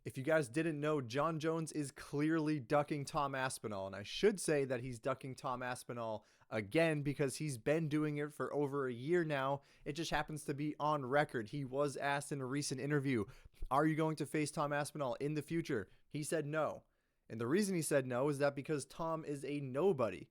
If you guys didn't know, Jon Jones is clearly ducking Tom Aspinall, and I should say that he's ducking Tom Aspinall again because he's been doing it for over a year now. It just happens to be on record. He was asked in a recent interview, are you going to face Tom Aspinall in the future? He said no. And the reason he said no is that because Tom is a nobody.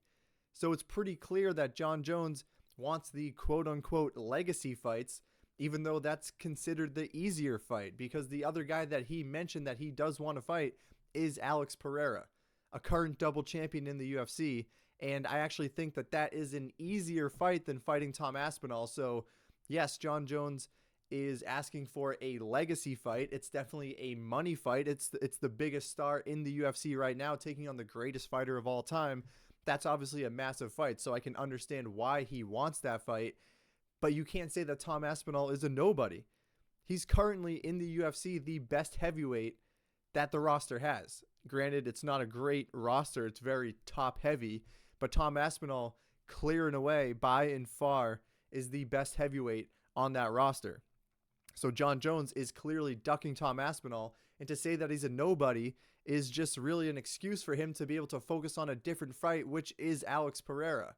So it's pretty clear that Jon Jones wants the quote-unquote legacy fights, even though that's considered the easier fight, because the other guy that he mentioned that he does want to fight is Alex Pereira, a current double champion in the UFC, and I actually think that that is an easier fight than fighting Tom Aspinall. So yes, Jon Jones is asking for a legacy fight. It's definitely a money fight. It's the biggest star in the UFC right now, taking on the greatest fighter of all time. That's obviously a massive fight, so I can understand why he wants that fight. But you can't say that Tom Aspinall is a nobody. He's currently in the UFC the best heavyweight that the roster has. Granted, it's not a great roster. It's very top heavy. But Tom Aspinall, clear and away, by and far, is the best heavyweight on that roster. So Jon Jones is clearly ducking Tom Aspinall. And to say that he's a nobody is just really an excuse for him to be able to focus on a different fight, which is Alex Pereira.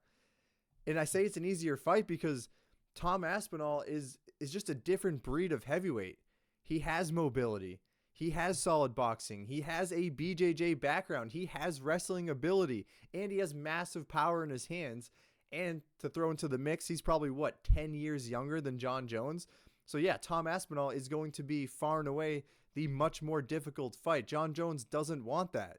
And I say it's an easier fight because Tom Aspinall is just a different breed of heavyweight. He has mobility. He has solid boxing. He has a BJJ background. He has wrestling ability. And he has massive power in his hands. And to throw into the mix, he's probably, 10 years younger than Jon Jones? So yeah, Tom Aspinall is going to be far and away the much more difficult fight. Jon Jones doesn't want that.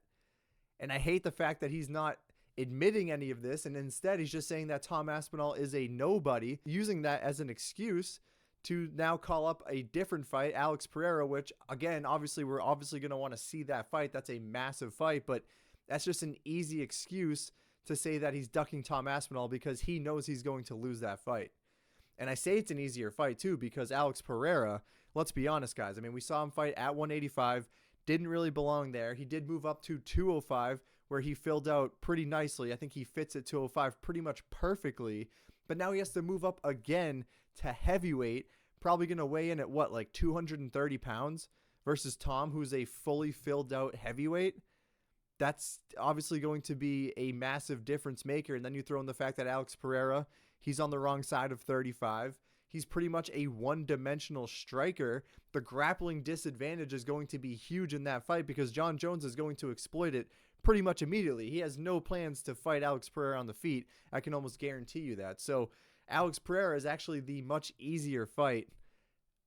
And I hate the fact that he's not admitting any of this, and instead he's just saying that Tom Aspinall is a nobody, using that as an excuse to now call up a different fight, Alex Pereira, which again, we're obviously going to want to see that fight. That's a massive fight, but that's just an easy excuse to say that he's ducking Tom Aspinall because he knows he's going to lose that fight. And I say it's an easier fight too because Alex Pereira, let's be honest guys, I mean, we saw him fight at 185, didn't really belong there. He did move up to 205 where he filled out pretty nicely. I think he fits at 205 pretty much perfectly. But now he has to move up again to heavyweight, probably going to weigh in at 230 pounds versus Tom, who's a fully filled out heavyweight. That's obviously going to be a massive difference maker. And then you throw in the fact that Alex Pereira, he's on the wrong side of 35. He's pretty much a one-dimensional striker. The grappling disadvantage is going to be huge in that fight because Jon Jones is going to exploit it pretty much immediately. He has no plans to fight Alex Pereira on the feet. I can almost guarantee you that. So Alex Pereira is actually the much easier fight.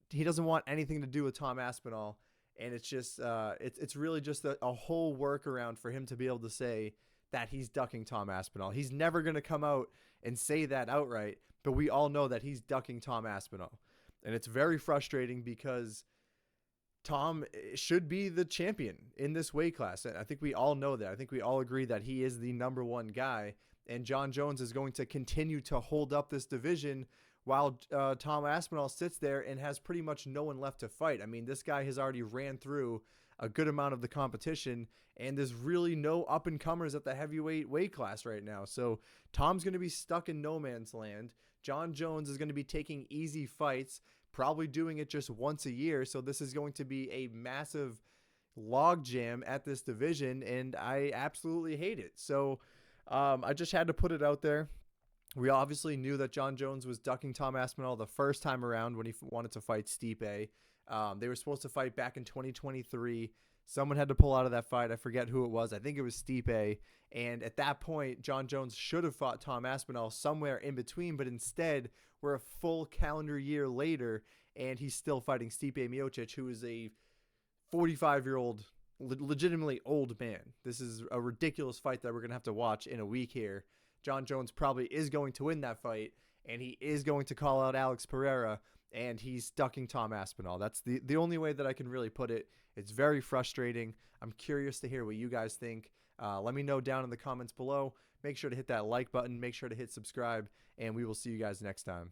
He doesn't want anything to do with Tom Aspinall. And it's just, it's really just a whole workaround for him to be able to say that he's ducking Tom Aspinall. He's never going to come out and say that outright, but we all know that he's ducking Tom Aspinall. And it's very frustrating because Tom should be the champion in this weight class. And I think we all know that. I think we all agree that he is the number one guy. And Jon Jones is going to continue to hold up this division while Tom Aspinall sits there and has pretty much no one left to fight. I mean, this guy has already ran through a good amount of the competition, and there's really no up-and-comers at the heavyweight weight class right now. So Tom's going to be stuck in no man's land. Jon Jones is going to be taking easy fights, probably doing it just once a year. So this is going to be a massive logjam at this division, and I absolutely hate it. So I just had to put it out there. We obviously knew that Jon Jones was ducking Tom Aspinall the first time around when he wanted to fight Stipe. They were supposed to fight back in 2023. Someone had to pull out of that fight. I forget who it was. I think it was Stipe. And at that point, Jon Jones should have fought Tom Aspinall somewhere in between, but instead, we're a full calendar year later, and he's still fighting Stipe Miocic, who is a 45-year-old, legitimately old man. This is a ridiculous fight that we're going to have to watch in a week here. Jon Jones probably is going to win that fight, and he is going to call out Alex Pereira, and he's ducking Tom Aspinall. That's the only way that I can really put it. It's very frustrating. I'm curious to hear what you guys think. Let me know down in the comments below. Make sure to hit that like button. Make sure to hit subscribe, and we will see you guys next time.